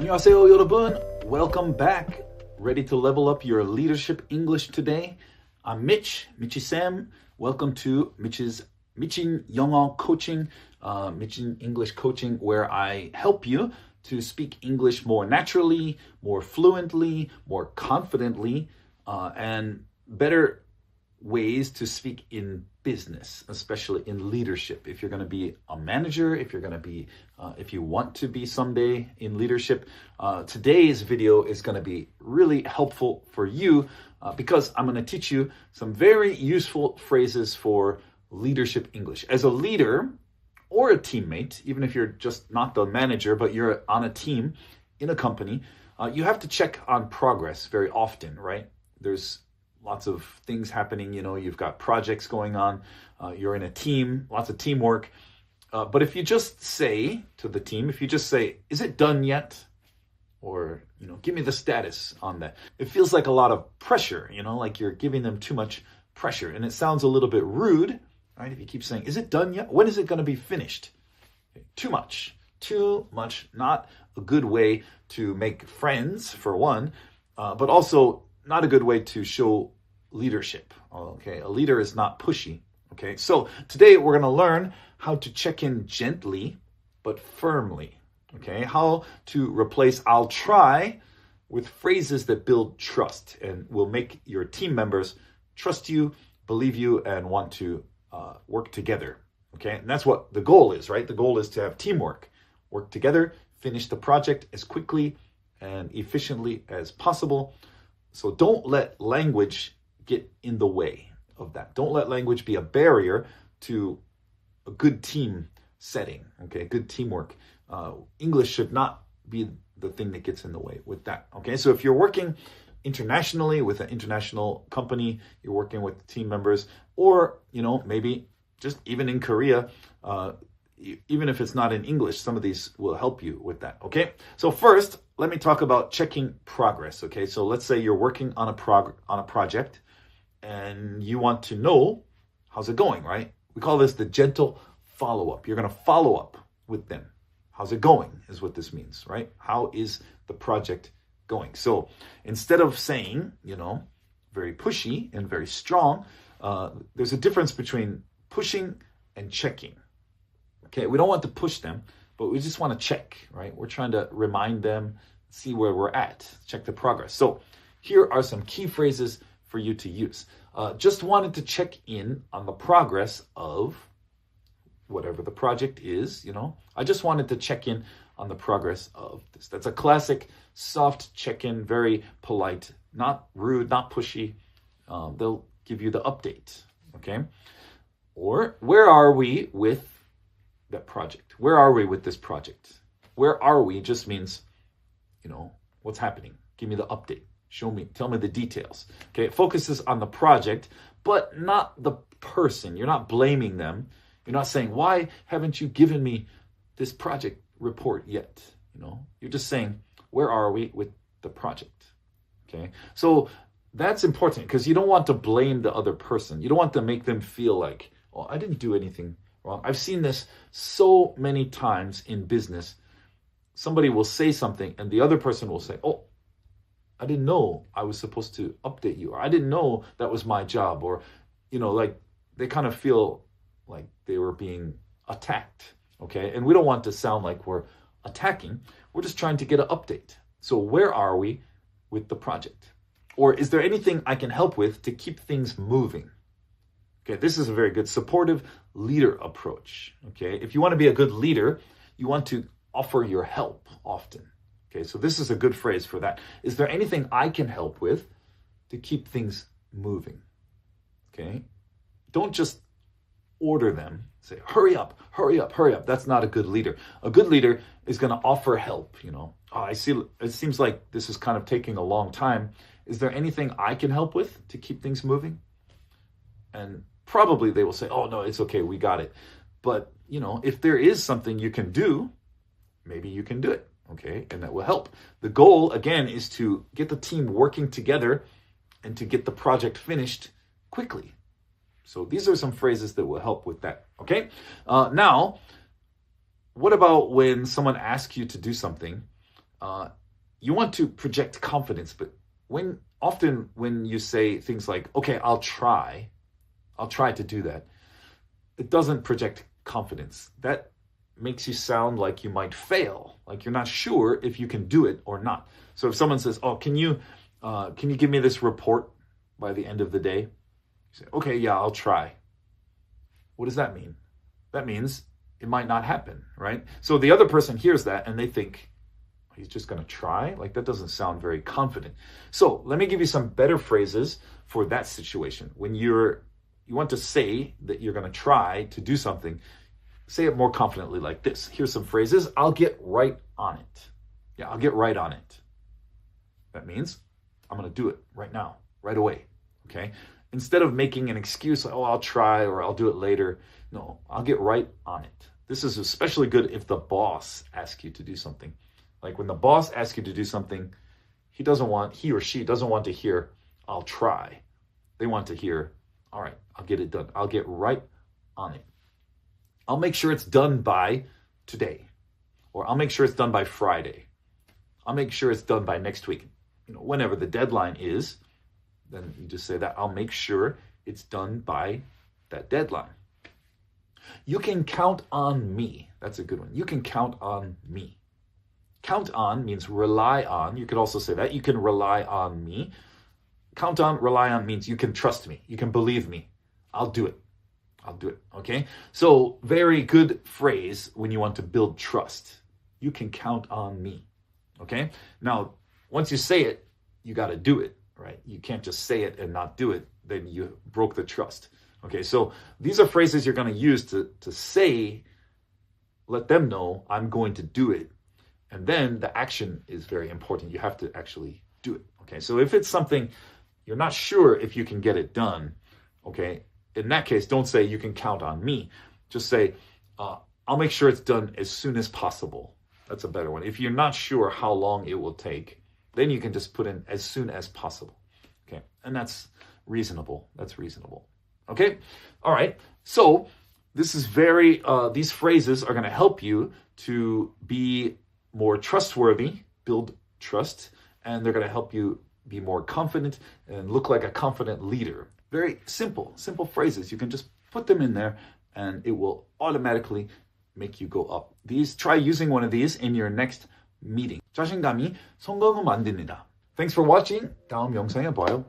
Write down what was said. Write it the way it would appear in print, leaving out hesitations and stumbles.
안녕하세요, 여러분. Welcome back. Ready to level up your leadership English today? I'm Mitch, Mitchy Sam. Welcome to Mitch's 영어 coaching, Mitchin English coaching, where I help you to speak English more naturally, more fluently, more confidently, and better ways to speak in business, especially in leadership. If you're going to be a manager, if you want to be someday in leadership, today's video is going to be really helpful for you because I'm going to teach you some very useful phrases for leadership English. As a leader or a teammate, even if you're just not the manager, but you're on a team in a company, you have to check on progress very often, right? There's lots of things happening, you've got projects going on, you're in a team, lots of teamwork. But if you just say to the team, is it done yet? Or, give me the status on that. It feels like a lot of pressure, like you're giving them too much pressure. And it sounds a little bit rude, right? If you keep saying, is it done yet? When is it going to be finished? Too much, not a good way to make friends, for one, but also not a good way to show leadership. Okay, a leader is not pushy. Okay, so today we're going to learn how to check in gently but firmly. Okay, how to replace I'll try with phrases that build trust and will make your team members trust you, believe you, and want to work together. Okay, and that's what the goal is, right? The goal is to have teamwork, work together, finish the project as quickly and efficiently as possible. So don't let language get in the way of that. Don't let language be a barrier to a good team setting, okay? Good teamwork. English should not be the thing that gets in the way with that, okay? So if you're working internationally with an international company, you're working with team members, or, maybe just even in Korea, even if it's not in English, some of these will help you with that, okay? So first, let me talk about checking progress, okay? So let's say you're working on a project and you want to know how's it going, right? We call this the gentle follow-up. You're going to follow up with them. How's it going is what this means, right? How is the project going? So instead of saying, very pushy and very strong, there's a difference between pushing and checking. Okay, we don't want to push them, but we just want to check, right? We're trying to remind them, see where we're at, check the progress. So here are some key phrases for you to use. Just wanted to check in on the progress of whatever the project is, I just wanted to check in on the progress of this. That's a classic soft check-in, very polite, not rude, not pushy. They'll give you the update, okay? Or where are we with that project? Where are we with this project? Where are we just means, what's happening? Give me the update. Show me, tell me the details. Okay, it focuses on the project, but not the person. You're not blaming them. You're not saying, why haven't you given me this project report yet? You're just saying, where are we with the project? Okay, so that's important because you don't want to blame the other person. You don't want to make them feel like, oh, I didn't do anything wrong. I've seen this so many times in business. Somebody will say something and the other person will say, oh, I didn't know I was supposed to update you, or I didn't know that was my job, or, like they kind of feel like they were being attacked, okay? And we don't want to sound like we're attacking. We're just trying to get an update. So where are we with the project? Or is there anything I can help with to keep things moving? Okay, this is a very good supportive leader approach, okay? If you want to be a good leader, you want to offer your help often. Okay, so this is a good phrase for that. Is there anything I can help with to keep things moving? Okay, don't just order them. Say, hurry up, hurry up, hurry up. That's not a good leader. A good leader is going to offer help. Oh, I see, it seems like this is kind of taking a long time. Is there anything I can help with to keep things moving? And probably they will say, oh, no, it's okay, we got it. But, if there is something you can do, maybe you can do it. Okay, and that will help. The goal, again, is to get the team working together and to get the project finished quickly. So these are some phrases that will help with that, okay? Now, what about when someone asks you to do something you want to project confidence, but often when you say things like, okay, I'll try to do that, it doesn't project confidence. That makes you sound like you might fail, like you're not sure if you can do it or not. So if someone says, oh, can you give me this report by the end of the day? You say, okay, yeah, I'll try. What does that mean? That means it might not happen, right? So the other person hears that and they think, he's just going to try? Like, that doesn't sound very confident. So let me give you some better phrases for that situation. When you want to say that you're going to try to do something, say it more confidently like this. Here's some phrases. I'll get right on it. Yeah, I'll get right on it. That means I'm going to do it right now, right away. Okay? Instead of making an excuse like, oh, I'll try or I'll do it later. No, I'll get right on it. This is especially good if the boss asks you to do something. Like when the boss asks you to do something, he or she doesn't want to hear, I'll try. They want to hear, all right, I'll get it done. I'll get right on it. I'll make sure it's done by today. Or I'll make sure it's done by Friday. I'll make sure it's done by next week. Whenever the deadline is, then you just say that I'll make sure it's done by that deadline. You can count on me. That's a good one. You can count on me. Count on means rely on. You could also say that. You can rely on me. Count on, rely on means you can trust me. You can believe me. I'll do it. I'll do it. Okay? So, very good phrase when you want to build trust. You can count on me. Okay? Now, once you say it, you got to do it, right? You can't just say it and not do it. Then you broke the trust. Okay? So, these are phrases you're going to use to say, let them know I'm going to do it. And then the action is very important. You have to actually do it. Okay, so if it's something you're not sure if you can get it done, okay, in that case, don't say you can count on me. Just say, I'll make sure it's done as soon as possible. That's a better one. If you're not sure how long it will take, then you can just put in as soon as possible. Okay, and that's reasonable. That's reasonable. Okay, all right. So this is these phrases are going to help you to be more trustworthy, build trust, and they're going to help you be more confident and look like a confident leader. Very simple phrases. You can just put them in there and it will automatically make you go up. Try using one of these in your next meeting. 자신감이 성공을 만듭니다. Thanks for watching. 다음 영상에 봐요.